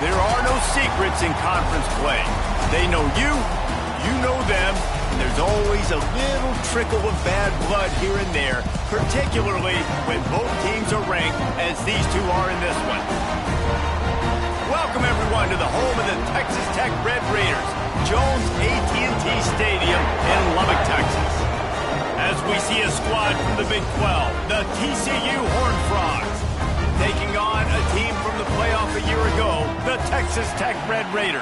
There are no secrets in conference play. They know you, you know them, and there's always a little trickle of bad blood here and there, particularly when both teams are ranked as these two are in this one. Welcome, everyone, to the home of the Texas Tech Red Raiders, Jones AT&T Stadium in Lubbock, Texas. As we see a squad from the Big 12, the TCU Horned Frogs, taking on a team from the playoff a year ago, the Texas Tech Red Raiders.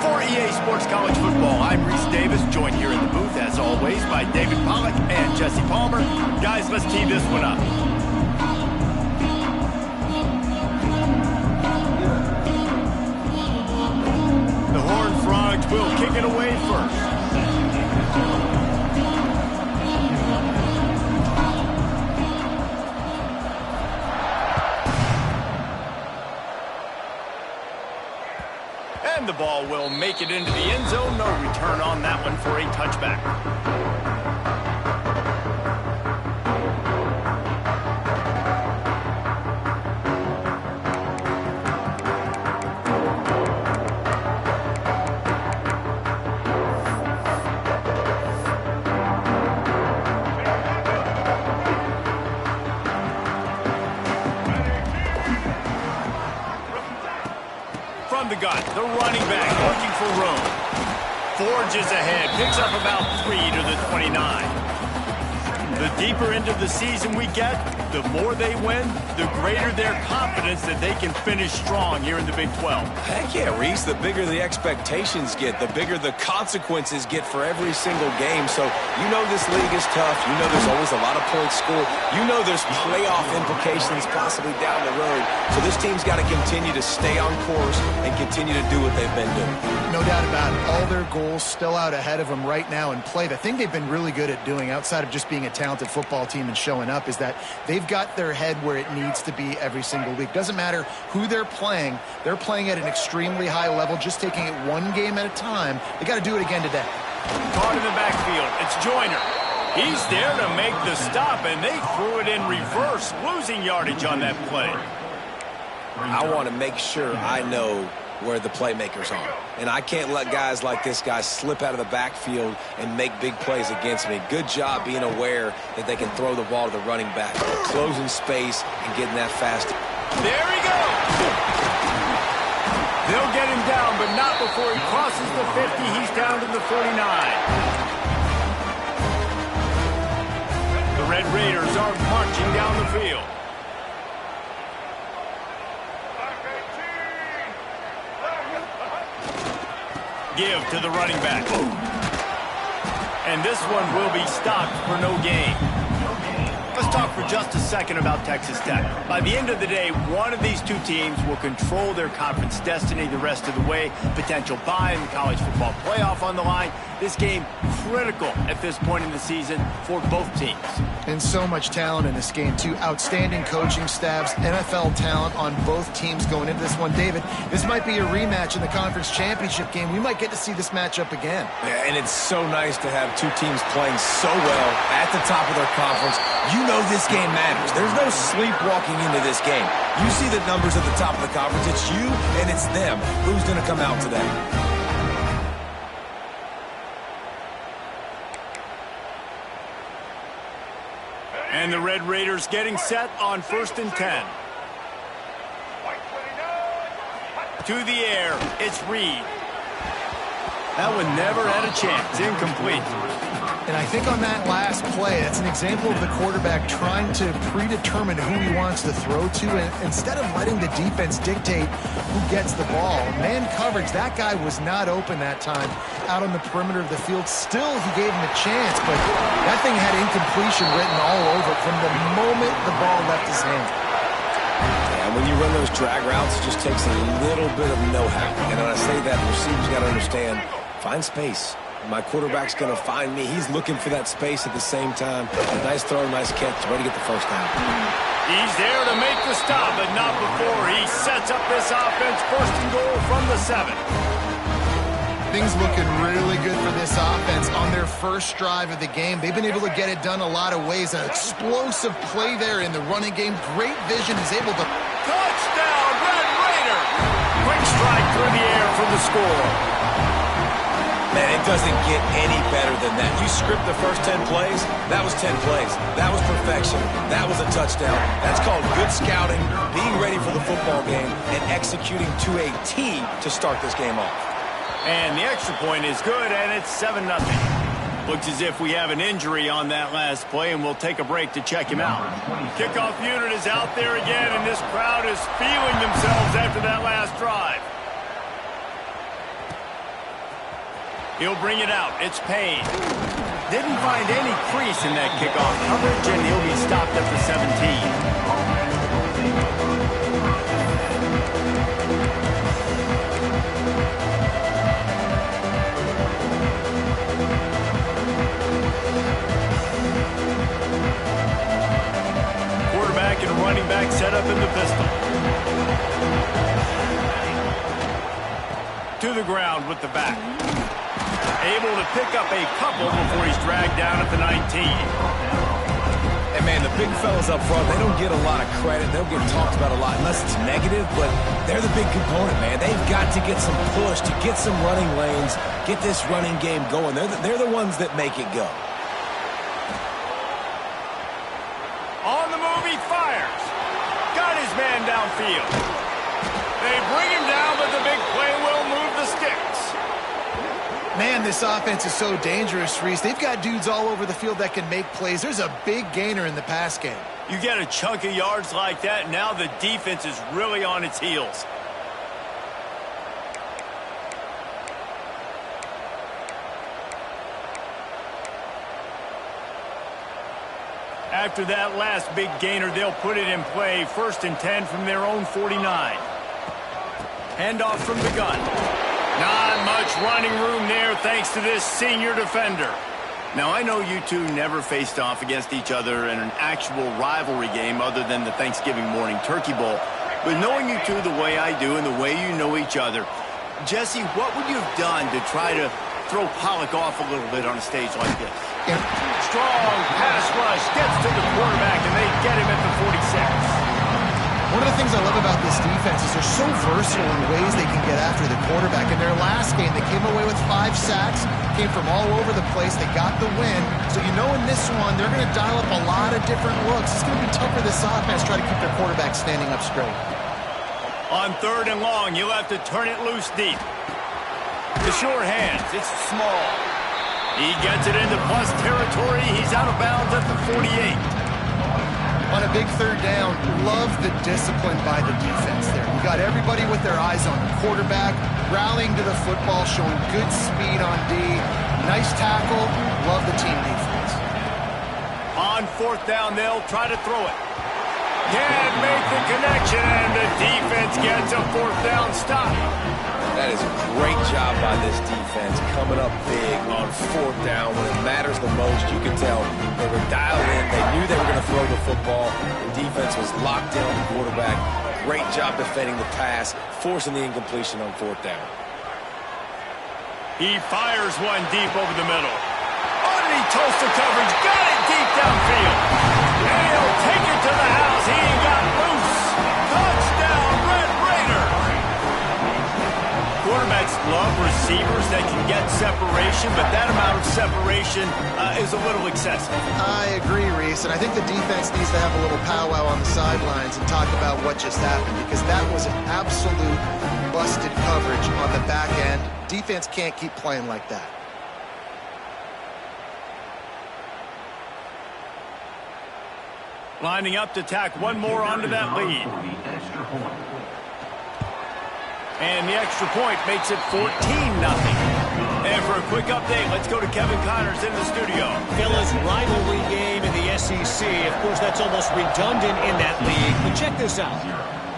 For EA Sports College Football, I'm Reese Davis, joined here in the booth, as always, by David Pollack and Jesse Palmer. Guys, let's tee this one up. The Horned Frogs will kick it away first. And the ball will make it into the end zone. No return on that one for a touchback. The gun, the running back looking for room. Forges ahead, picks up about 3 to the 29. The deeper into the season we get, the more they win, the greater their confidence that they can finish strong here in the Big 12. Heck yeah, Reese. The bigger the expectations get, the bigger the consequences get for every single game. So you know this league is tough. You know there's always a lot of points scored. You know there's playoff implications possibly down the road. So this team's got to continue to stay on course and continue to do what they've been doing. No doubt about it. All their goals still out ahead of them right now in play. The thing they've been really good at doing, outside of just being a talented football team and showing up, is that they've got their head where it needs to be every single week. Doesn't matter who they're playing at an extremely high level, just taking it one game at a time. They got to do it again today. Caught in the backfield. It's Joyner. He's there to make the stop, and they threw it in reverse, losing yardage on that play. I want to make sure I know where the playmakers are. And I can't let guys like this guy slip out of the backfield and make big plays against me. Good job being aware that they can throw the ball to the running back, closing space and getting that fast. There he goes! They'll get him down, but not before he crosses the 50. He's down to the 49. The Red Raiders are marching down the field. Give to the running back. And this one will be stopped for no gain. Let's talk for just a second about Texas Tech. By the end of the day, one of these two teams will control their conference destiny the rest of the way. Potential bye in the college football playoff on the line. This game critical at this point in the season for both teams. And so much talent in this game, too. Outstanding coaching staffs, NFL talent on both teams going into this one. David, this might be a rematch in the conference championship game. We might get to see this matchup again. Yeah, and it's so nice to have two teams playing so well at the top of their conference. You know this game matters. There's no sleepwalking into this game. You see the numbers at the top of the conference. It's you and it's them. Who's going to come out today? And the Red Raiders getting set on 1st and 10. To the air, it's Reed. That one never had a chance. Incomplete. And I think on that last play, that's an example of the quarterback trying to predetermine who he wants to throw to, and instead of letting the defense dictate who gets the ball. Man coverage, that guy was not open that time out on the perimeter of the field. Still, he gave him a chance, but that thing had incompletion written all over it from the moment the ball left his hand. And when you run those drag routes, it just takes a little bit of know-how. And when I say that, the receiver's got to understand, find space. My quarterback's going to find me. He's looking for that space at the same time. Nice throw, nice catch. Ready to get the first down. He's there to make the stop, but not before he sets up this offense. 1st and goal from the 7. Things looking really good for this offense on their first drive of the game. They've been able to get it done a lot of ways. An explosive play there in the running game. Great vision. Is able to... Touchdown, Red Raiders! Quick strike through the air for the score. Man, it doesn't get any better than that. You script the first 10 plays, that was 10 plays. That was perfection. That was a touchdown. That's called good scouting, being ready for the football game, and executing to a T to start this game off. And the extra point is good, and it's 7-0. Looks as if we have an injury on that last play, and we'll take a break to check him out. Kickoff unit is out there again, and this crowd is feeling themselves after that last drive. He'll bring it out. It's Payne. Didn't find any crease in that kickoff coverage, and he'll be stopped at the 17. Quarterback and running back set up in the pistol. To the ground with the back. Able to pick up a couple before he's dragged down at the 19. And, man, the big fellas up front, they don't get a lot of credit. They don't get talked about a lot unless it's negative, but they're the big component, man. They've got to get some push, to get some running lanes, get this running game going. They're the ones that make it go. On the move, he fires. Got his man downfield. They bring him down, but the big play will move the sticks. Man, this offense is so dangerous, Reese. They've got dudes all over the field that can make plays. There's a big gainer in the pass game. You get a chunk of yards like that, now the defense is really on its heels. After that last big gainer, they'll put it in play. 1st and 10 from their own 49. Handoff from the gun. Not much running room there thanks to this senior defender. Now, I know you two never faced off against each other in an actual rivalry game other than the Thanksgiving morning Turkey Bowl. But knowing you two the way I do and the way you know each other, Jesse, what would you have done to try to throw Pollock off a little bit on a stage like this? Yeah. Strong pass rush gets to the quarterback, and they get him at the 46. One of the things I love about this defense is they're so versatile in ways they can get after the quarterback. In their last game, they came away with 5 sacks, came from all over the place. They got the win. So you know in this one, they're going to dial up a lot of different looks. It's going to be tough for this offense to try to keep their quarterback standing up straight. On 3rd and long, you'll have to turn it loose deep. The short hands, it's small. He gets it into plus territory. He's out of bounds at the 48. On a big 3rd down, love the discipline by the defense there. You got everybody with their eyes on the quarterback, rallying to the football, showing good speed on D. Nice tackle. Love the team defense. On 4th down, they'll try to throw it. Can't make the connection, and the defense gets a 4th down stop. That is a great job by this defense, coming up big on 4th down when it matters the most. You can tell they were dialed in. They knew they were going to throw the football. The defense was locked in on the quarterback. Great job defending the pass, forcing the incompletion on 4th down. He fires one deep over the middle. Underneath Tulsa coverage, got it deep downfield. And he'll take it to the house. He got loose. Touchdown, Red Raider. Quarterbacks love receivers that can get separation, but that amount of separation is a little excessive. I agree, Reese, and I think the defense needs to have a little powwow on the sidelines and talk about what just happened, because that was an absolute busted coverage on the back end. Defense can't keep playing like that. Lining up to tack one more onto that lead. And the extra point makes it 14-0. And for a quick update, let's go to Kevin Connors in the studio. Fellas, rivalry game in the SEC. Of course, that's almost redundant in that league. But check this out.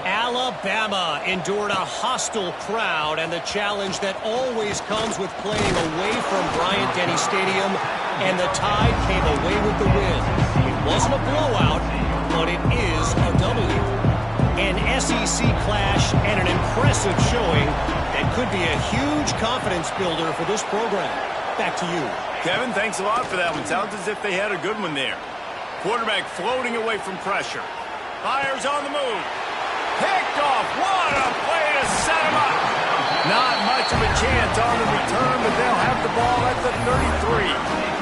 Alabama endured a hostile crowd and the challenge that always comes with playing away from Bryant-Denny Stadium, and the Tide came away with the win. It wasn't a blowout, but it is a W. An SEC clash and an impressive showing that could be a huge confidence builder for this program. Back to you. Kevin, thanks a lot for that one. Sounds as if they had a good one there. Quarterback floating away from pressure. Fires on the move. Picked off. What a play to set him up. Not much of a chance on the return, but they'll have the ball at the 33.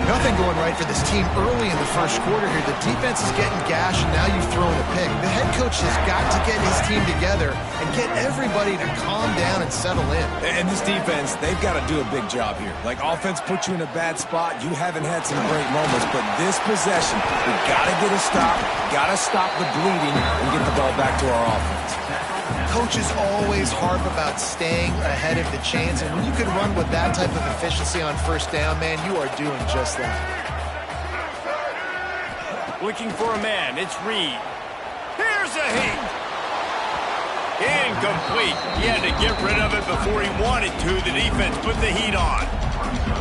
Nothing going right for this team early in the first quarter here. The defense is getting gashed, and now you've thrown a pick. The head coach has got to get his team together and get everybody to calm down and settle in. And this defense, they've got to do a big job here. Like, offense put you in a bad spot. You haven't had some great moments, but this possession, we got to get a stop, got to stop the bleeding, and get the ball back to our offense. Coaches always harp about staying ahead of the chains, and when you can run with that type of efficiency on first down, man, you are doing just that. Looking for a man. It's Reed. Here's a heat. Incomplete. He had to get rid of it before he wanted to. The defense put the heat on.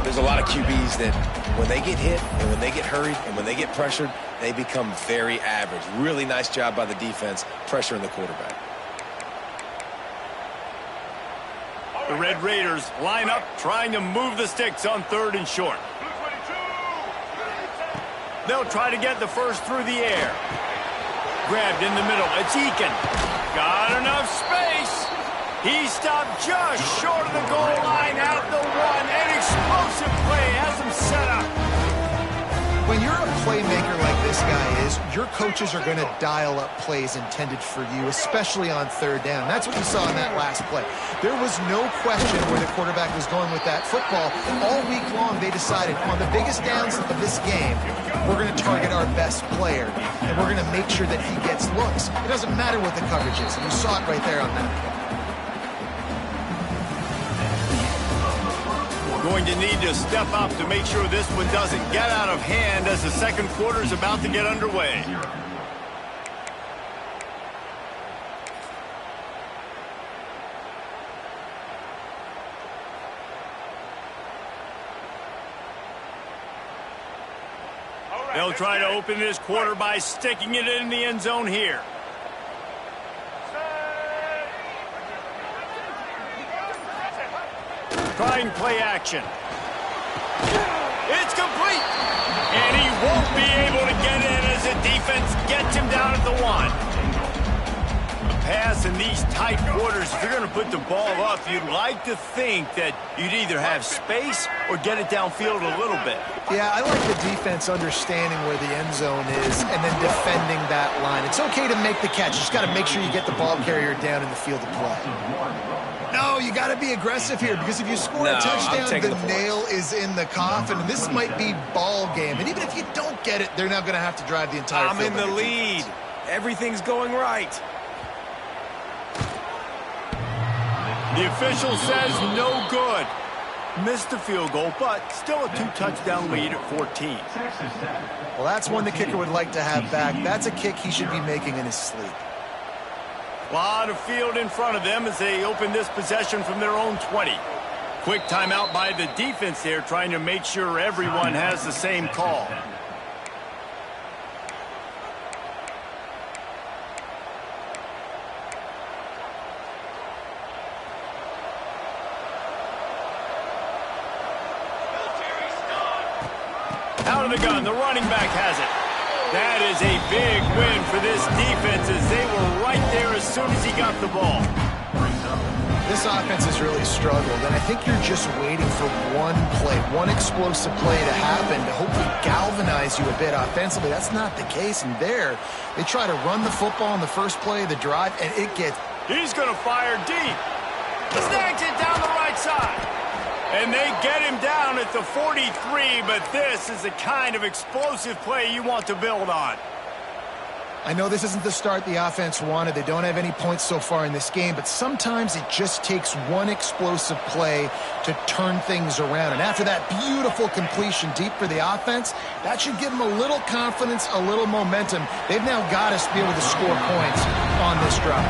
There's a lot of QBs that when they get hit and when they get hurried and when they get pressured, they become very average. Really nice job by the defense pressuring the quarterback. The Red Raiders line up, trying to move the sticks on 3rd and short. They'll try to get the first through the air. Grabbed in the middle. It's Eakin. Got enough space. He stopped just short of the goal line at the 1. An explosive play has him set up. When you're a playmaker like this guy is, your coaches are going to dial up plays intended for you, especially on 3rd down. That's what you saw in that last play. There was no question where the quarterback was going with that football. All week long, they decided on the biggest downs of this game, we're going to target our best player, and we're going to make sure that he gets looks. It doesn't matter what the coverage is, and you saw it right there on that play. Going to need to step up to make sure this one doesn't get out of hand as the second quarter is about to get underway. They'll try to open this quarter by sticking it in the end zone here. Trying play action. It's complete. And he won't be able to get in as the defense gets him down at the 1. A pass in these tight quarters, if you're going to put the ball up, you'd like to think that you'd either have space or get it downfield a little bit. Yeah, I like the defense understanding where the end zone is and then defending that line. It's okay to make the catch. You just got to make sure you get the ball carrier down in the field of play. No, you got to be aggressive here because if you score a touchdown, the nail is in the coffin. And this might be ball game. And even if you don't get it, they're now going to have to drive the entire field. I'm in the lead. Everything's going right. The official says no good. Missed the field goal, but still a 2-touchdown lead at 14. Well, that's one the kicker would like to have back. That's a kick he should be making in his sleep. A lot of field in front of them as they open this possession from their own 20. Quick timeout by the defense there, trying to make sure everyone has the same call. Out of the gun, the running back has it. That is a big win for this defense as they were right there as soon as he got the ball. This offense has really struggled, and I think you're just waiting for one play, one explosive play to happen to hopefully galvanize you a bit offensively. That's not the case, and there, they try to run the football in the first play of the drive, and it gets... He's going to fire deep. Snags it down the right side. And they get him down at the 43, but this is the kind of explosive play you want to build on. I know this isn't the start the offense wanted. They don't have any points so far in this game, but sometimes it just takes one explosive play to turn things around. And after that beautiful completion deep for the offense, that should give them a little confidence, a little momentum. They've now got us to be able to score points on this drive.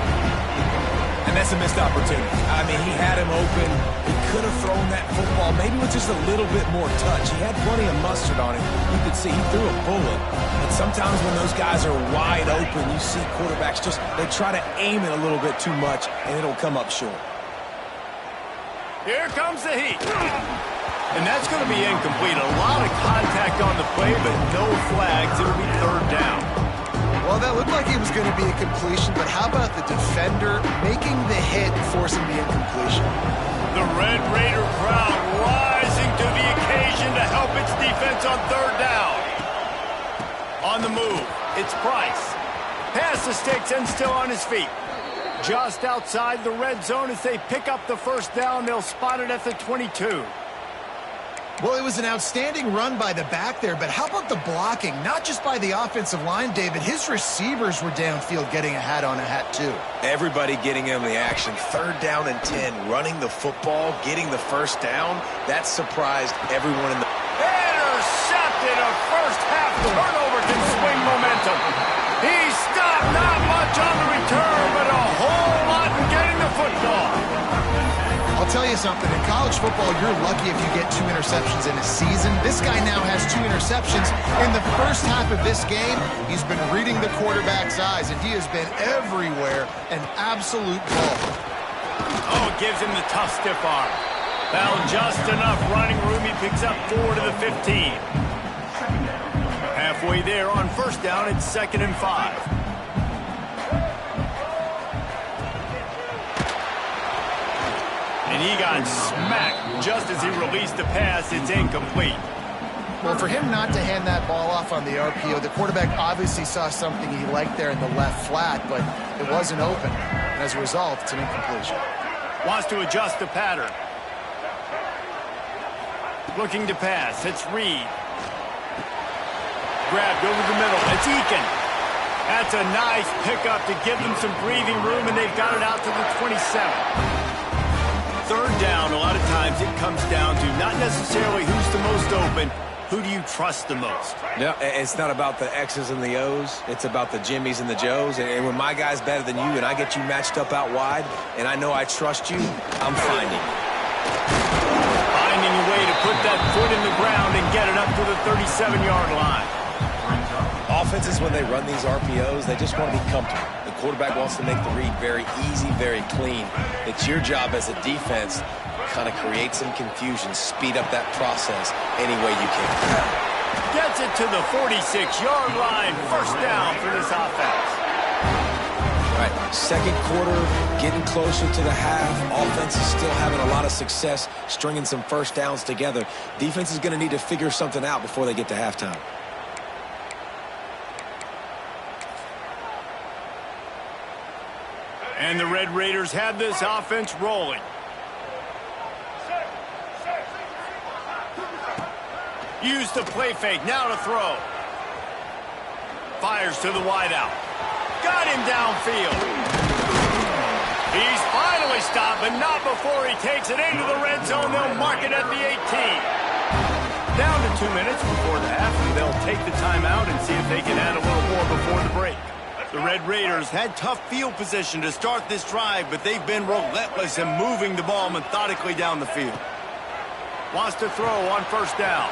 And that's a missed opportunity. I mean, he had him open. He could have thrown that football maybe with just a little bit more touch. He had plenty of mustard on him. You could see he threw a bullet. But sometimes when those guys are wide open, you see quarterbacks just, they try to aim it a little bit too much, and it'll come up short. Here comes the heat. And that's going to be incomplete. A lot of contact on the play, but no flags. It'll be 3rd down. Well, that looked like it was going to be a completion, but how about the defender making the hit and forcing the incompletion? The Red Raider crowd rising to the occasion to help its defense on third down. On the move, it's Price. Past the sticks and still on his feet. Just outside the red zone as they pick up the first down. They'll spot it at the 22. Well, it was an outstanding run by the back there, but how about the blocking? Not just by the offensive line, David. His receivers were downfield getting a hat on a hat, too. Everybody getting in the action. Third down and 10, running the football, getting the first down. That surprised everyone in the... Intercepted. A first-half turnover can swing momentum. He stopped, not much on the return, but a whole lot in getting the football. I'll tell you something, in college football, you're lucky if you get 2 interceptions in a season. This guy now has 2 interceptions. In the first half of this game, he's been reading the quarterback's eyes, and he has been everywhere, an absolute ball. Oh, it gives him the tough stiff arm. Found just enough running room. He picks up 4 to the 15. Halfway there on first down, it's 2nd and 5. And he got smacked just as he released the pass. It's incomplete. Well, for him not to hand that ball off on the RPO, the quarterback obviously saw something he liked there in the left flat, but it wasn't open. And as a result, it's an incompletion. Wants to adjust the pattern. Looking to pass. It's Reed. Grabbed over the middle. It's Eakin. That's a nice pickup to give them some breathing room, and they've got it out to the 27. Third down, a lot of times it comes down to not necessarily who's the most open, who do you trust the most? No, it's not about the X's and the O's. It's about the Jimmies and the Joes. And when my guy's better than you and I get you matched up out wide and I know I trust you, I'm finding you. Finding a way to put that foot in the ground and get it up to the 37-yard line. Offenses, when they run these RPOs, they just want to be comfortable. The quarterback wants to make the read very easy, very clean. It's your job as a defense to kind of create some confusion, speed up that process any way you can. Gets it to the 46-yard line. First down for this offense. All right, second quarter, getting closer to the half. Offense is still having a lot of success stringing some first downs together. Defense is going to need to figure something out before they get to halftime. And the Red Raiders have this offense rolling. Use the play fake, now to throw. Fires to the wideout. Got him downfield. He's finally stopped, but not before he takes it into the red zone. They'll mark it at the 18. Down to 2 minutes before the half, and they'll take the timeout and see if they can add a little more before the break. The Red Raiders had tough field position to start this drive, but they've been relentless in moving the ball methodically down the field. Wants to throw on first down.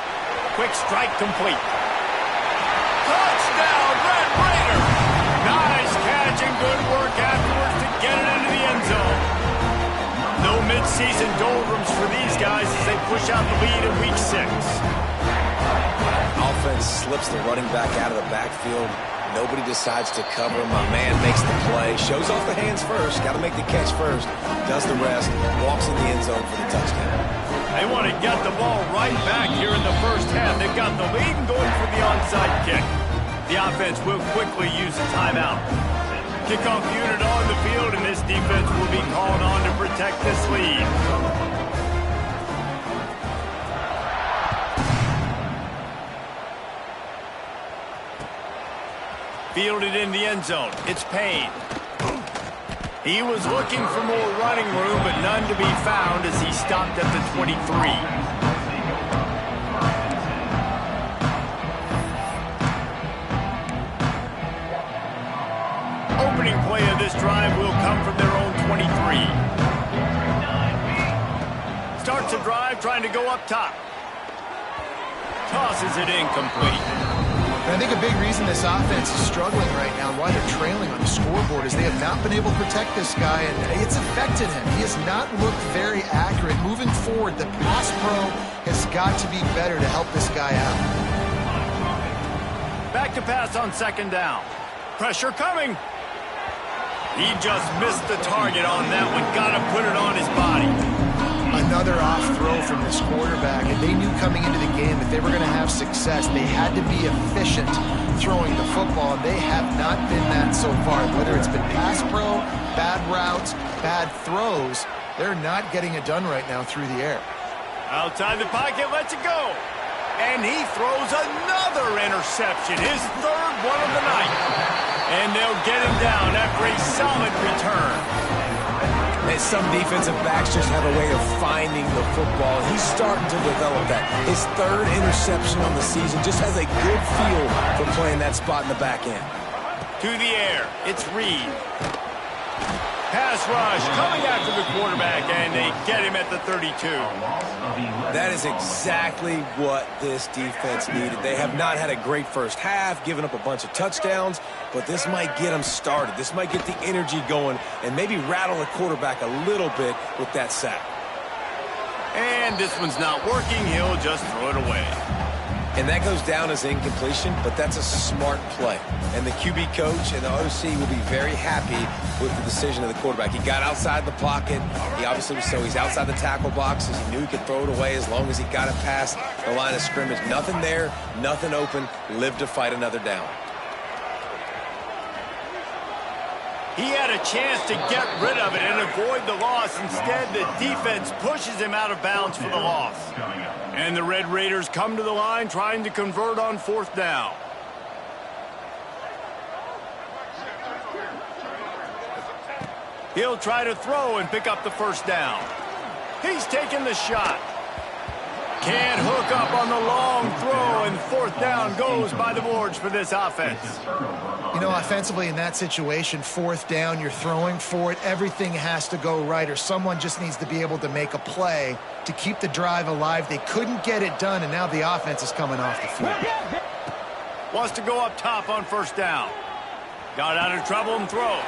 Quick strike complete. Touchdown, Red Raiders! Nice catch and good work afterwards to get it into the end zone. No midseason doldrums for these guys as they push out the lead in Week 6. Offense slips the running back out of the backfield. Nobody decides to cover. My man makes the play. Shows off the hands first. Got to make the catch first. Does the rest. Walks in the end zone for the touchdown. They want to get the ball right back here in the first half. They've got the lead and going for the onside kick. The offense will quickly use a timeout. Kickoff unit on the field, and this defense will be called on to protect this lead. Fielded in the end zone. It's Payne. He was looking for more running room, but none to be found as he stopped at the 23. Opening play of this drive will come from their own 23. Starts the drive trying to go up top. Tosses it incomplete. And I think a big reason this offense is struggling right now and why they're trailing on the scoreboard is they have not been able to protect this guy, and it's affected him. He has not looked very accurate. Moving forward, the pass pro has got to be better to help this guy out. Back to pass on second down. Pressure coming. He just missed the target on that one. Got to put it on his body. Another off throw from this quarterback, and they knew coming into the game that they were going to have success. They had to be efficient throwing the football, and they have not been that so far. Whether it's been pass pro, bad routes, bad throws, they're not getting it done right now through the air. Outside the pocket, lets it go. And he throws another interception, his third one of the night. And they'll get him down after a solid return. And some defensive backs just have a way of finding the football. He's starting to develop that. His third interception on the season just has a good feel for playing that spot in the back end. To the air, it's Reed. Pass rush coming after the quarterback, and they get him at the 32. That is exactly what this defense needed. They have not had a great first half, given up a bunch of touchdowns, but this might get them started. This might get the energy going and maybe rattle the quarterback a little bit with that sack. And this one's not working. He'll just throw it away. And that goes down as incompletion, but that's a smart play. And the QB coach and the OC will be very happy with the decision of the quarterback. He got outside the pocket. He obviously was so he's outside the tackle boxes. He knew he could throw it away as long as he got it past the line of scrimmage. Nothing there, nothing open. Live to fight another down. He had a chance to get rid of it and avoid the loss. Instead, the defense pushes him out of bounds for the loss. And the Red Raiders come to the line trying to convert on fourth down. He'll try to throw and pick up the first down. He's taking the shot. Can't hook up on the long throw, and fourth down goes by the boards for this offense. You know, offensively in that situation, fourth down, you're throwing for it. Everything has to go right, or someone just needs to be able to make a play to keep the drive alive. They couldn't get it done, and now the offense is coming off the field. Wants to go up top on first down. Got out of trouble and throws.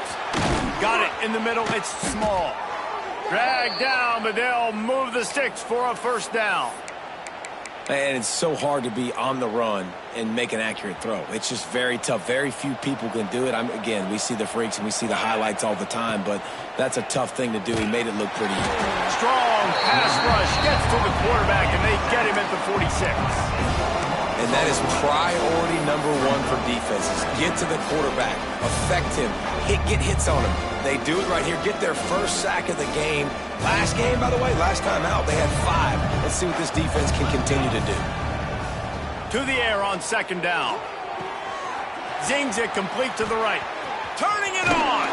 Got it in the middle. It's small. Dragged down, but they'll move the sticks for a first down. And it's so hard to be on the run and make an accurate throw. It's just very tough. Very few people can do it. Again, we see the freaks and we see the highlights all the time, but that's a tough thing to do. He made it look pretty easy. Strong pass rush gets to the quarterback, and they get him at the 46. And that is priority number one for defenses. Get to the quarterback. Affect him. Get hits on him. They do it right here. Get their first sack of the game. Last game, by the way, last time out, they had 5. Let's see what this defense can continue to do. To the air on second down. Zings it complete to the right. Turning it on.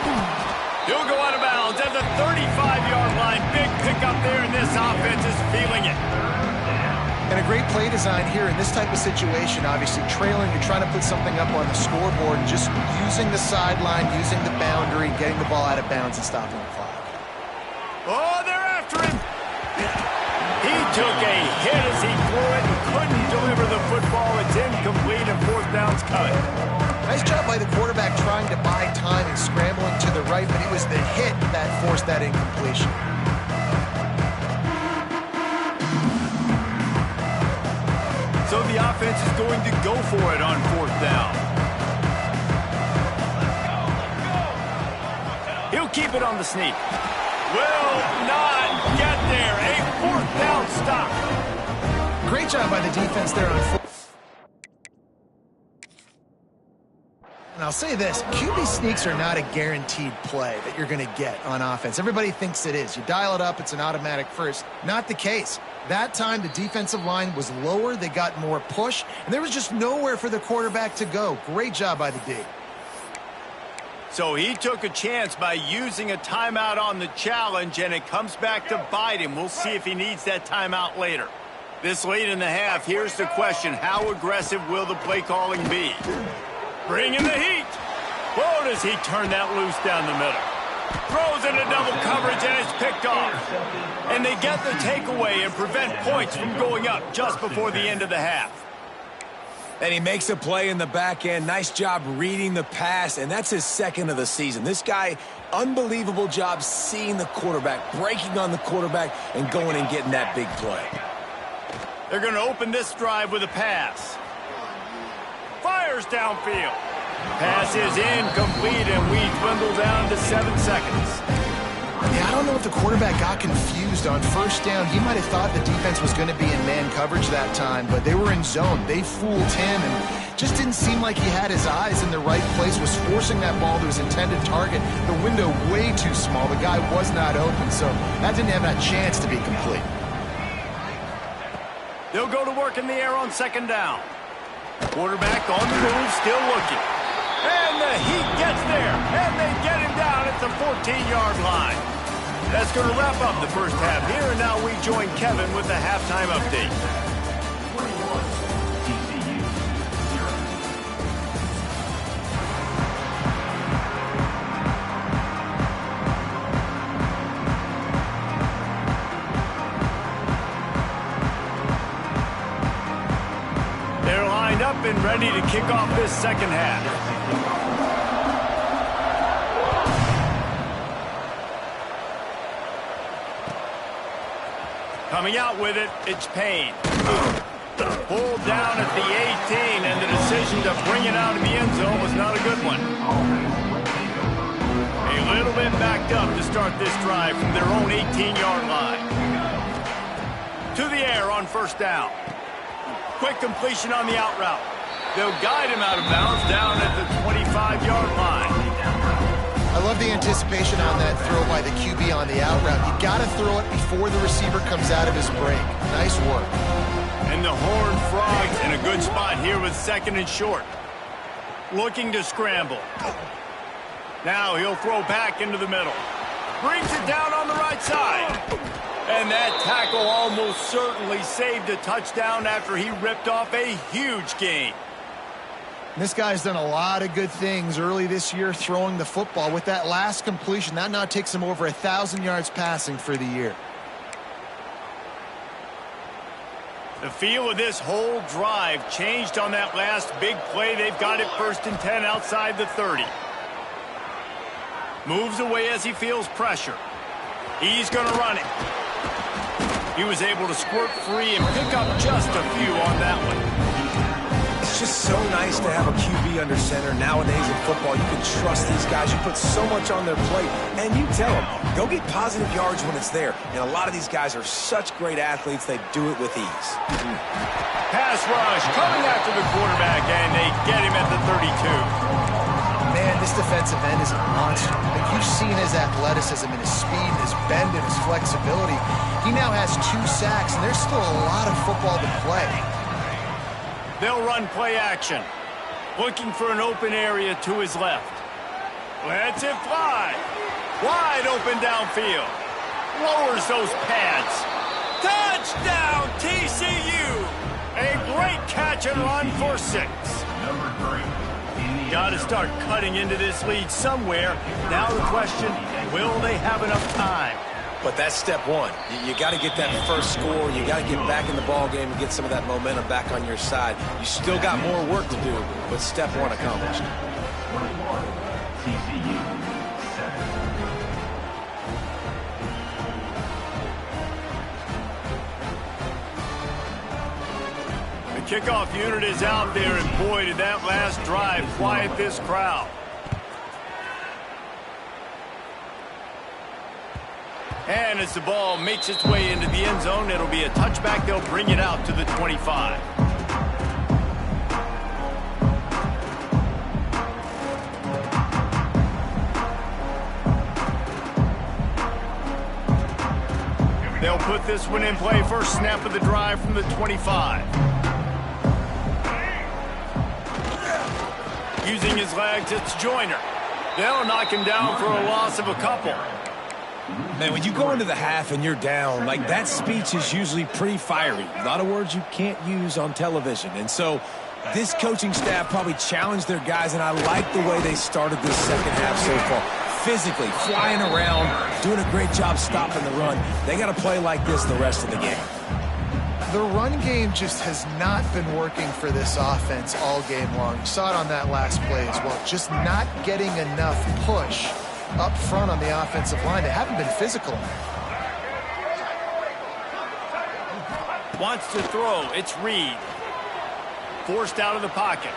He'll go out of bounds at the 35-yard line. Big pickup there, and this offense is feeling it. And a great play design here in this type of situation. Obviously trailing, you're trying to put something up on the scoreboard, and just using the sideline, using the boundary, getting the ball out of bounds and stopping the clock. Oh, they're after him. He took a hit as he threw it and couldn't deliver the football. It's incomplete, and fourth down's coming. Nice job by the quarterback trying to buy time and scrambling to the right, but it was the hit that forced that incompletion. So the offense is going to go for it on fourth down. He'll keep it on the sneak. Will not get there. A fourth down stop. Great job by the defense there on fourth. And I'll say this, QB sneaks are not a guaranteed play that you're going to get on offense. Everybody thinks it is. You dial it up, it's an automatic first. Not the case. That time, the defensive line was lower. They got more push, and there was just nowhere for the quarterback to go. Great job by the D. So he took a chance by using a timeout on the challenge, and it comes back to bite him. We'll see if he needs that timeout later. This late in the half, here's the question. How aggressive will the play calling be? Bring in the heat. Whoa, does he turn that loose down the middle? Throws into double coverage, and it's picked off. And they get the takeaway and prevent points from going up just before the end of the half. And he makes a play in the back end. Nice job reading the pass, and that's his second of the season. This guy, unbelievable job seeing the quarterback, breaking on the quarterback, and going and getting that big play. They're going to open this drive with a pass. Fires downfield. Pass is incomplete, and we dwindle down to 7 seconds. Yeah, I don't know if the quarterback got confused on first down. He might have thought the defense was going to be in man coverage that time, but they were in zone. They fooled him and just didn't seem like he had his eyes in the right place, was forcing that ball to his intended target. The window way too small. The guy was not open, so that didn't have that chance to be complete. They'll go to work in the air on second down. Quarterback on the move, still looking. And the heat gets there, and they get him down at the 14-yard line. That's going to wrap up the first half here, and now we join Kevin with the halftime update. They're lined up and ready to kick off this second half. Coming out with it, it's Payne. Pulled down at the 18, and the decision to bring it out of the end zone was not a good one. A little bit backed up to start this drive from their own 18-yard line. To the air on first down. Quick completion on the out route. They'll guide him out of bounds down at the 25-yard line. I love the anticipation on that throw by the QB on the out route. You got to throw it before the receiver comes out of his break. Nice work. And the Horned Frogs in a good spot here with second and short. Looking to scramble. Now he'll throw back into the middle. Brings it down on the right side. And that tackle almost certainly saved a touchdown after he ripped off a huge gain. This guy's done a lot of good things early this year throwing the football. With that last completion, that now takes him over 1,000 yards passing for the year. The feel of this whole drive changed on that last big play. They've got it 1st and 10 outside the 30. Moves away as he feels pressure. He's going to run it. He was able to squirt free and pick up just a few on that one. It's just so nice to have a QB under center. Nowadays in football, you can trust these guys. You put so much on their plate, and you tell them, go get positive yards when it's there. And a lot of these guys are such great athletes, they do it with ease. Pass rush coming after the quarterback, and they get him at the 32. Man, this defensive end is a monster. Like, you've seen his athleticism and his speed, his bend, and his flexibility. He now has 2 sacks, and there's still a lot of football to play. They'll run play action. Looking for an open area to his left. Lets it fly. Wide open downfield. Lowers those pads. Touchdown, TCU! A great catch and run for 6. Got to start cutting into this lead somewhere. Now the question, will they have enough time? But that's step one. You got to get that first score. You got to get back in the ball game and get some of that momentum back on your side. You still got more work to do, but step one accomplished. The kickoff unit is out there, and boy, did that last drive quiet this crowd. And as the ball makes its way into the end zone, it'll be a touchback. They'll bring it out to the 25. They'll put this one in play. First snap of the drive from the 25. Using his legs, it's Joyner. They'll knock him down for a loss of a couple. Man, when you go into the half and you're down, like, that speech is usually pretty fiery. A lot of words you can't use on television. And so this coaching staff probably challenged their guys, and I like the way they started this second half so far. Physically, flying around, doing a great job stopping the run. They got to play like this the rest of the game. The run game just has not been working for this offense all game long. You saw it on that last play as well. Just not getting enough push up front on the offensive line. They haven't been physical. Wants to throw. It's Reed. Forced out of the pocket.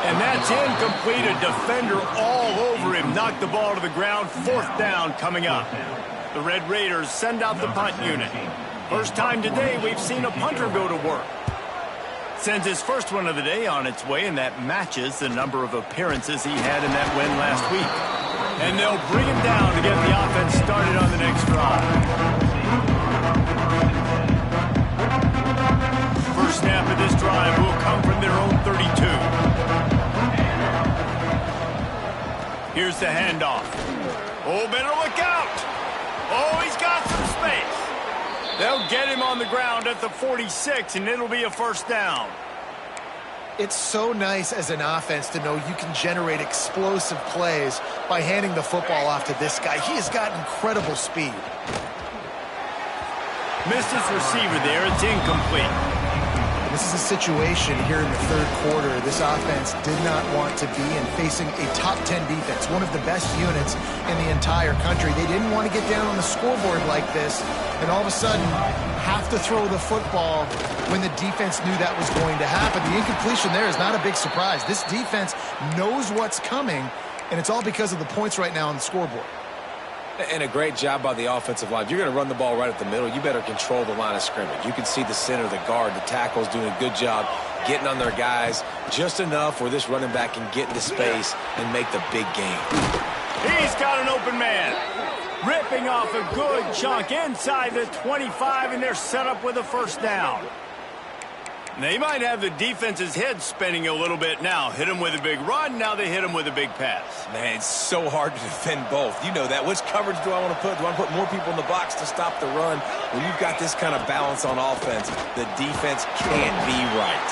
And that's incomplete. A defender all over him. Knocked the ball to the ground. 4th down coming up. The Red Raiders send out the punt unit. First time today we've seen a punter go to work. Sends his first one of the day on its way, and that matches the number of appearances he had in that win last week. And they'll bring him down to get the offense started on the next drive. First snap of this drive will come from their own 32. Here's the handoff. Oh, better look out. Oh, he's got some space. They'll get him on the ground at the 46, and it'll be a first down. It's so nice as an offense to know you can generate explosive plays by handing the football off to this guy. He has got incredible speed. Missed his receiver there. It's incomplete. This is a situation here in the 3rd quarter this offense did not want to be in, facing a top 10 defense, one of the best units in the entire country. They didn't want to get down on the scoreboard like this and all of a sudden have to throw the football when the defense knew that was going to happen. The incompletion there is not a big surprise. This defense knows what's coming, and it's all because of the points right now on the scoreboard. And a great job by the offensive line. If you're going to run the ball right at the middle, you better control the line of scrimmage. You can see the center, the guard, the tackles doing a good job getting on their guys just enough where this running back can get into space and make the big game. He's got an open man. Ripping off a good chunk inside the 25, and they're set up with a first down. They might have the defense's head spinning a little bit now. Hit him with a big run, now they hit him with a big pass. Man, it's so hard to defend both. You know that. Which coverage do I want to put? Do I want to put more people in the box to stop the run? When you've got this kind of balance on offense, the defense can't be right.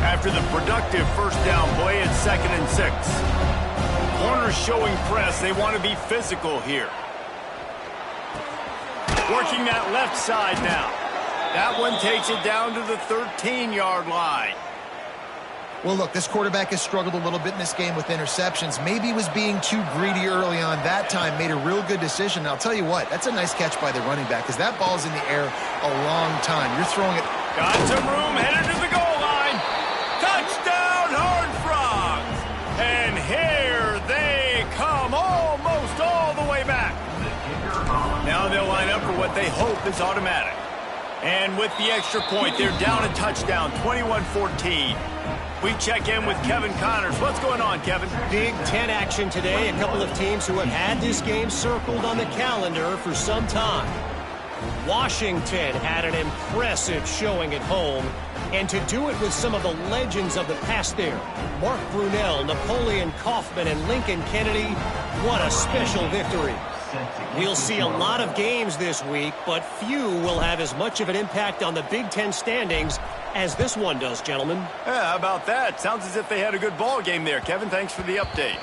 After the productive first down play, it's 2nd and 6. Corners showing press. They want to be physical here. Working that left side now. That one takes it down to the 13-yard line. Well, look, this quarterback has struggled a little bit in this game with interceptions. Maybe he was being too greedy early on that time, made a real good decision. And I'll tell you what, that's a nice catch by the running back because that ball's in the air a long time. You're throwing it. Got some room, headed to the goal line. Touchdown, Horned Frogs. And here they come almost all the way back. Now they'll line up for what they hope is automatic. And with the extra point, they're down a touchdown, 21-14. We check in with Kevin Connors. What's going on, Kevin? Big Ten action today. A couple of teams who have had this game circled on the calendar for some time. Washington had an impressive showing at home, and to do it with some of the legends of the past there. Mark Brunell, Napoleon Kaufman, and Lincoln Kennedy. What a special victory. We'll see a lot of games this week, but few will have as much of an impact on the Big Ten standings as this one does, gentlemen. Yeah, how about that? Sounds as if they had a good ball game there, Kevin. Thanks for the update.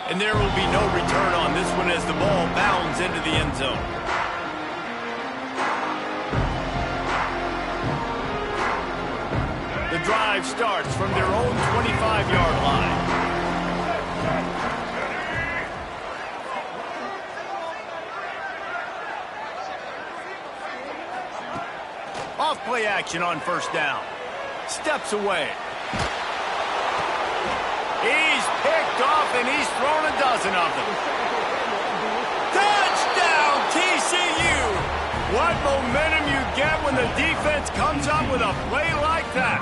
And there will be no return on this one as the ball bounds into the end zone. The drive starts from their own 25-yard line. Off-play action on first down. Steps away. He's picked off, and he's thrown a dozen of them. Touchdown, TCU! What momentum you get when the defense comes up with a play like that.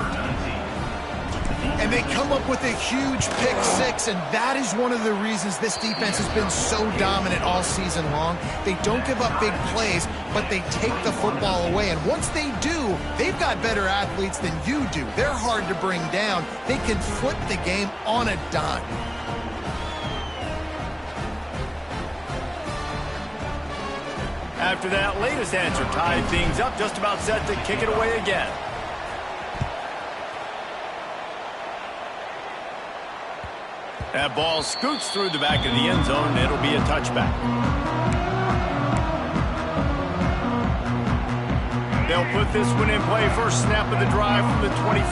And they come up with a huge pick six, and that is one of the reasons this defense has been so dominant all season long. They don't give up big plays, but they take the football away. And once they do, they've got better athletes than you do. They're hard to bring down. They can flip the game on a dime. After that latest answer tied things up, just about set to kick it away again. That ball scoots through the back of the end zone, and it'll be a touchback. They'll put this one in play. First snap of the drive from the 25.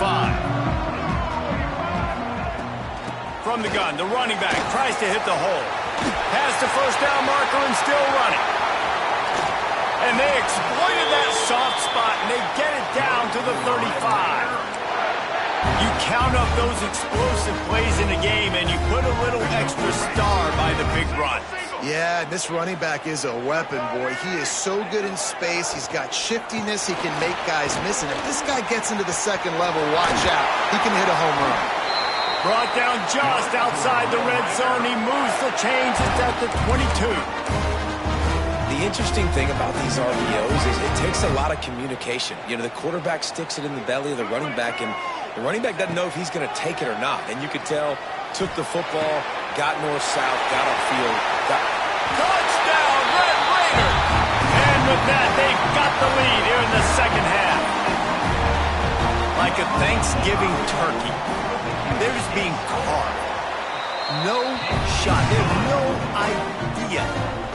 From the gun, the running back tries to hit the hole. Past the first down marker and still running. And they exploited that soft spot, and they get it down to the 35. You count up those explosive plays in a game, and you put a little extra star by the big run. Yeah, this running back is a weapon, boy. He is so good in space. He's got shiftiness. He can make guys miss. And if this guy gets into the second level, watch out. He can hit a home run. Brought down just outside the red zone. He moves the chains. It's at the 22. The interesting thing about these RPOs is it takes a lot of communication. You know, the quarterback sticks it in the belly of the running back, and the running back doesn't know if he's going to take it or not. And you could tell, took the football, got north-south, got upfield. Touchdown, Red Raider! And with that, they've got the lead here in the second half. Like a Thanksgiving turkey, they're just being carved. No shot. They have no idea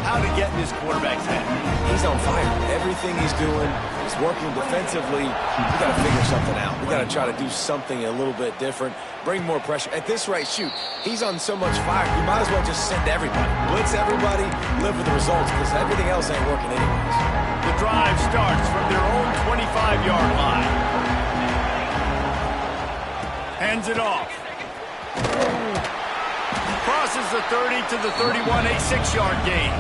how to get in this quarterback's head. He's on fire. Everything he's doing is working defensively. We got to figure something out. We got to try to do something a little bit different, bring more pressure. At this rate, shoot, he's on so much fire, you might as well just send everybody. Blitz everybody, live with the results, because everything else ain't working anyways. The drive starts from their own 25-yard line. Hands it off. Crosses the 30 to the 31, a 6-yard gain.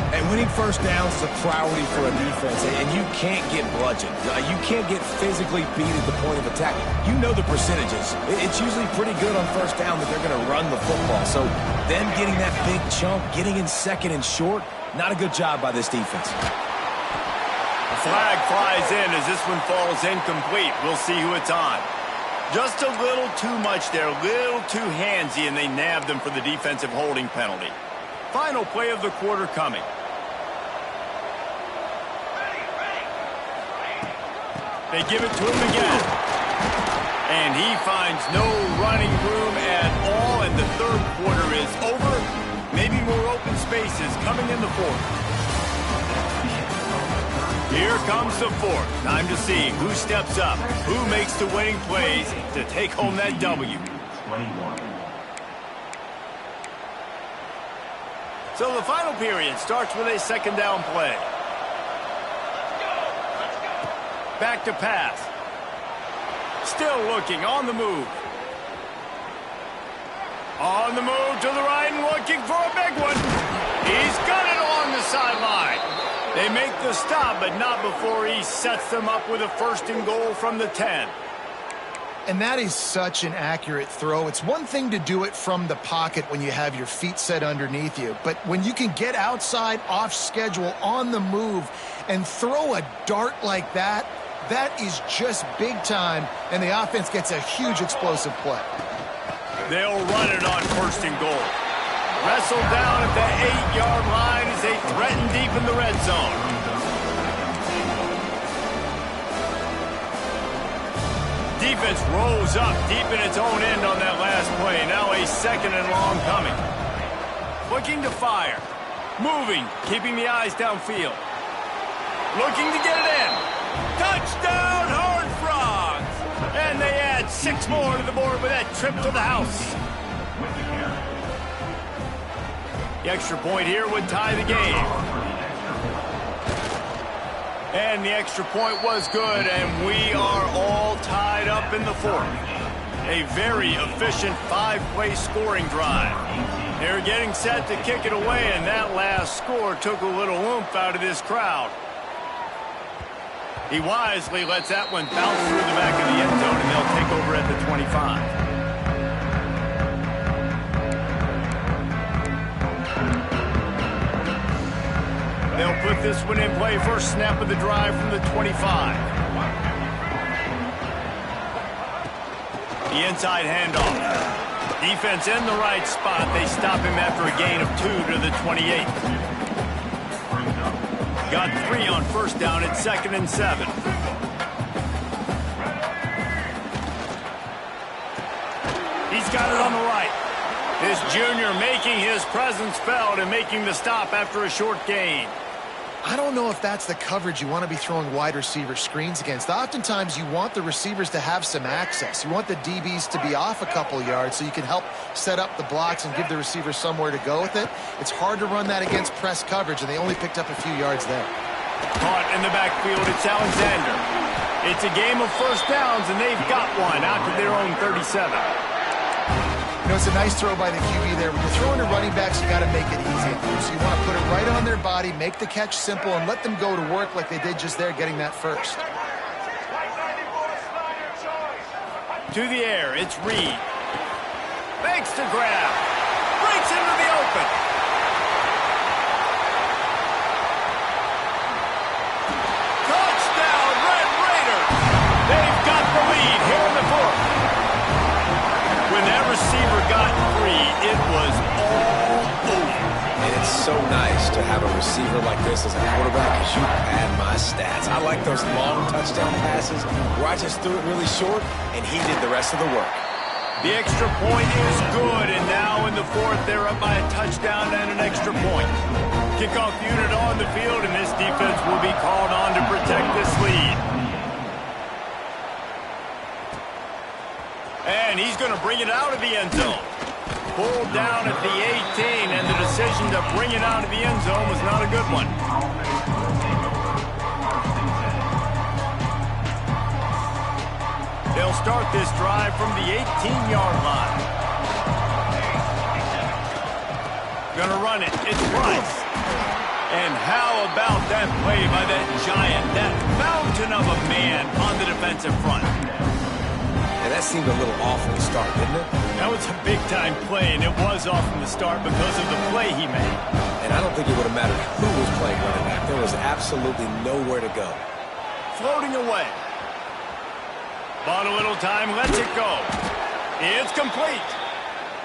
And winning first downs is a priority for a defense, and you can't get bludgeoned. You can't get physically beat at the point of attack. You know the percentages. It's usually pretty good on first down that they're going to run the football. So them getting that big chunk, getting in second and short, not a good job by this defense. A flag flies in as this one falls incomplete. We'll see who it's on. Just a little too much there, a little too handsy, and they nabbed him for the defensive holding penalty. Final play of the quarter coming. They give it to him again. And he finds no running room at all, and the third quarter is over. Maybe more open spaces coming in the fourth. Here comes the fourth. Time to see who steps up, who makes the winning plays to take home that W. So the final period starts with a second down play. Back to pass. Still looking, on the move. On the move to the right and looking for a big one. He's got it along the sideline. They make the stop, but not before he sets them up with a 1st and goal from the 10. And that is such an accurate throw. It's one thing to do it from the pocket when you have your feet set underneath you, but when you can get outside, off schedule, on the move, and throw a dart like that, that is just big time, and the offense gets a huge explosive play. They'll run it on 1st and goal. Wrestled down at the 8-yard line as they threaten deep in the red zone. Defense rolls up deep in its own end on that last play. Now a 2nd and long coming. Looking to fire. Moving, keeping the eyes downfield. Looking to get it in. Touchdown, Horned Frogs! And they add 6 more to the board with that trip to the house. The extra point here would tie the game. And the extra point was good, and we are all tied up in the fourth. A very efficient 5-play scoring drive. They're getting set to kick it away, and that last score took a little oomph out of this crowd. He wisely lets that one bounce through the back of the end zone, and they'll take over at the 25. They'll put this one in play. First snap of the drive from the 25. The inside handoff. Defense in the right spot. They stop him after a gain of 2 to the 28. Got 3 on first down at 2nd and 7. He's got it on the right. This junior making his presence felt and making the stop after a short gain. I don't know if that's the coverage you want to be throwing wide receiver screens against. Oftentimes, you want the receivers to have some access. You want the DBs to be off a couple yards so you can help set up the blocks and give the receiver somewhere to go with it. It's hard to run that against press coverage, and they only picked up a few yards there. Caught in the backfield, it's Alexander. It's a game of first downs, and they've got one out to their own 37. You know, it's a nice throw by the QB there. When you're throwing to running backs, you got to make it easy. So you want to put it right on their body, make the catch simple, and let them go to work like they did just there, getting that first. To the air, it's Reed. Makes the grab. Breaks into the open. Touchdown, Red Raiders. They've got the lead here in the fourth. When that receiver got free, it was all over. And it's so nice to have a receiver like this as a quarterback because you pad my stats. I like those long touchdown passes where I just threw it really short and he did the rest of the work. The extra point is good, and now in the fourth, they're up by a touchdown and an extra point. Kickoff unit on the field, and this defense will be called on to protect this lead. And he's going to bring it out of the end zone. Pulled down at the 18, and the decision to bring it out of the end zone was not a good one. They'll start this drive from the 18-yard line. Gonna run it. It's Price. And how about that play by that giant, that mountain of a man on the defensive front? And that seemed a little off from the start, didn't it? That was a big-time play, and it was off from the start because of the play he made. And I don't think it would have mattered who was playing running back. There was absolutely nowhere to go. Floating away. Bought a little time, lets it go. It's complete.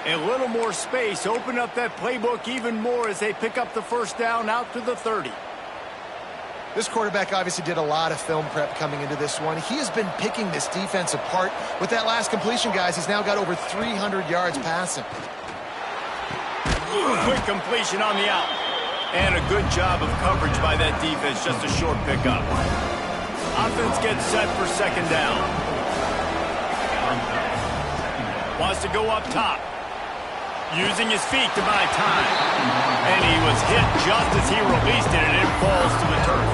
A little more space, open up that playbook even more as they pick up the first down out to the 30. This quarterback obviously did a lot of film prep coming into this one. He has been picking this defense apart. With that last completion, guys, he's now got over 300 yards passing. Quick completion on the out. And a good job of coverage by that defense, just a short pickup. Offense gets set for second down. Wants to go up top. Using his feet to buy time. And he was hit just as he released it, and it falls to the turf.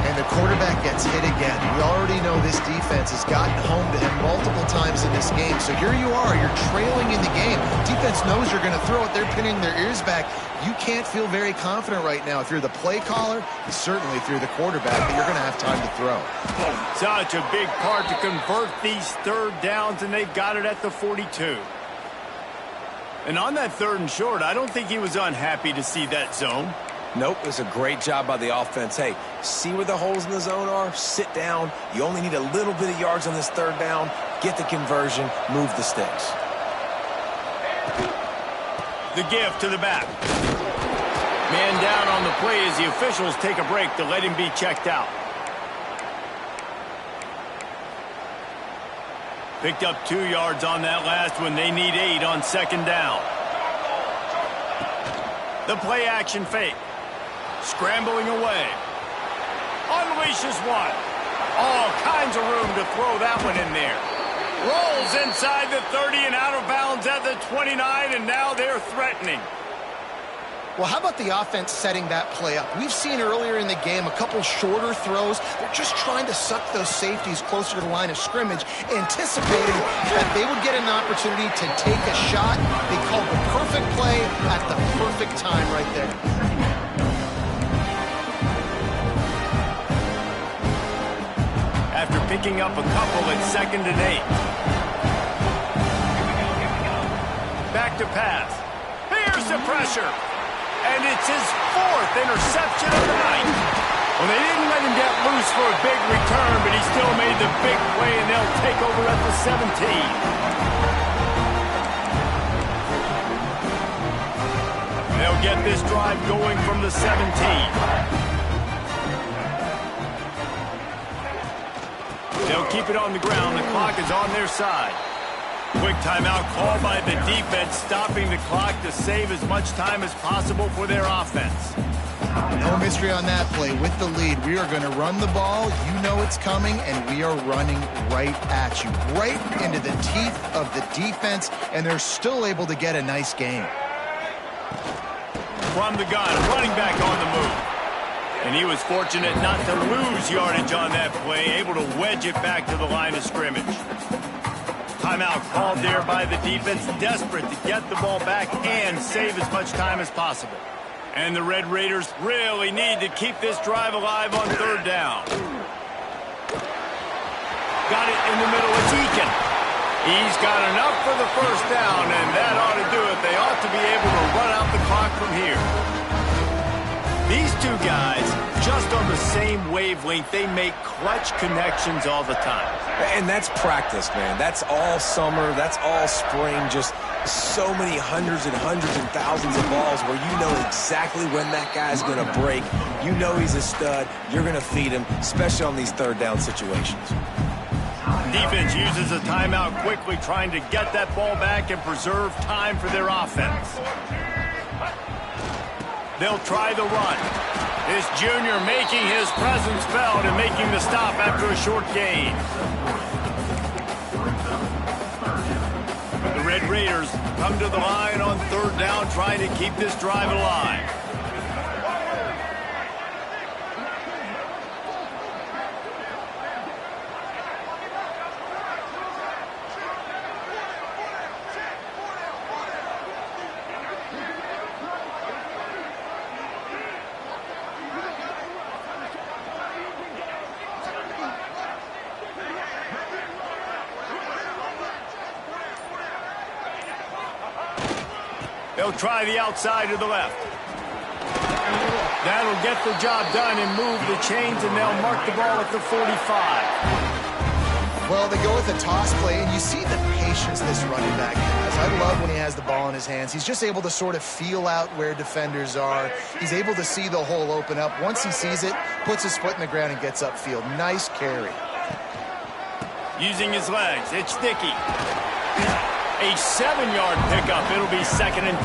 And the quarterback gets hit again. We already know this defense has gotten home to him multiple times in this game. So here you are, you're trailing in the game. Defense knows you're going to throw it. They're pinning their ears back. You can't feel very confident right now. If you're the play caller, and certainly if you're the quarterback, that you're going to have time to throw. Such a big part to convert these third downs, and they've got it at the 42. And on that third and short, I don't think he was unhappy to see that zone. Nope, it was a great job by the offense. Hey, see where the holes in the zone are? Sit down. You only need a little bit of yards on this third down. Get the conversion. Move the sticks. The give to the back. Man down on the play as the officials take a break to let him be checked out. Picked up 2 yards on that last one. They need 8 on second down. The play action fake. Scrambling away. Unleashes one. All kinds of room to throw that one in there. Rolls inside the 30 and out of bounds at the 29, and now they're threatening. Well, how about the offense setting that play up? We've seen earlier in the game a couple shorter throws. They're just trying to suck those safeties closer to the line of scrimmage, anticipating that they would get an opportunity to take a shot. They called the perfect play at the perfect time right there. After picking up a couple at 2nd and 8. Back to pass. Here's the pressure. And it's his 4th interception of the night. Well, they didn't let him get loose for a big return, but he still made the big play, and they'll take over at the 17. They'll get this drive going from the 17. They'll keep it on the ground. The clock is on their side. Quick timeout called by the defense, stopping the clock to save as much time as possible for their offense. No mystery on that play. With the lead, we are going to run the ball. You know it's coming, and we are running right at you, right into the teeth of the defense, and they're still able to get a nice gain. From the gun, running back on the move. And he was fortunate not to lose yardage on that play, able to wedge it back to the line of scrimmage. Timeout called there by the defense, desperate to get the ball back and save as much time as possible. And the Red Raiders really need to keep this drive alive on third down. Got it in the middle of Deacon. He's got enough for the first down, and that ought to do it. They ought to be able to run out the clock from here. These two guys, just on the same wavelength, they make clutch connections all the time. And that's practice, man. That's all summer. That's all spring. Just so many hundreds and thousands of balls where you know exactly when that guy's going to break. You know he's a stud. You're going to feed him, especially on these third down situations. Defense uses a timeout quickly, trying to get that ball back and preserve time for their offense. They'll try the run. This junior making his presence felt and making the stop after a short gain. The Red Raiders come to the line on third down, trying to keep this drive alive. They'll try the outside to the left. That'll get the job done and move the chains, and they'll mark the ball at the 45. Well, they go with a toss play, and you see the patience this running back has. I love when he has the ball in his hands. He's just able to sort of feel out where defenders are. He's able to see the hole open up. Once he sees it, puts his foot in the ground and gets upfield. Nice carry. Using his legs, it's sticky. A 7-yard pickup. It'll be 2nd and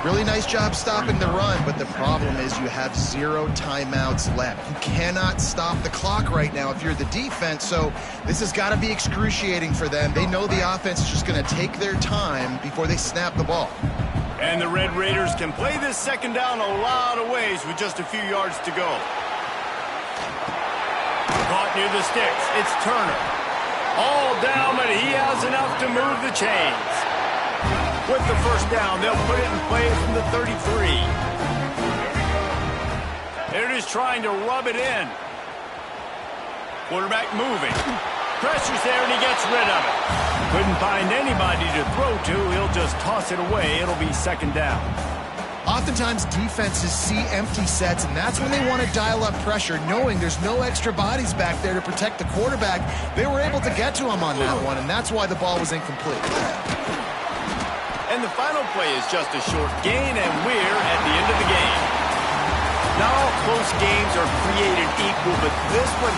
3. Really nice job stopping the run, but the problem is you have 0 timeouts left. You cannot stop the clock right now if you're the defense, so this has got to be excruciating for them. They know the offense is just going to take their time before they snap the ball. And the Red Raiders can play this second down a lot of ways with just a few yards to go. Caught near the sticks. It's Turner. All down, but he has enough to move the chains. With the first down, they'll put it in play from the 33. They're just trying to rub it in. Quarterback moving. Pressure's there, and he gets rid of it. Couldn't find anybody to throw to. He'll just toss it away. It'll be 2nd down. Oftentimes, defenses see empty sets, and that's when they want to dial up pressure, knowing there's no extra bodies back there to protect the quarterback. They were able to get to him on that one, and that's why the ball was incomplete. And the final play is just a short gain, and we're at the end of the game. Not all close games are created equal, but this one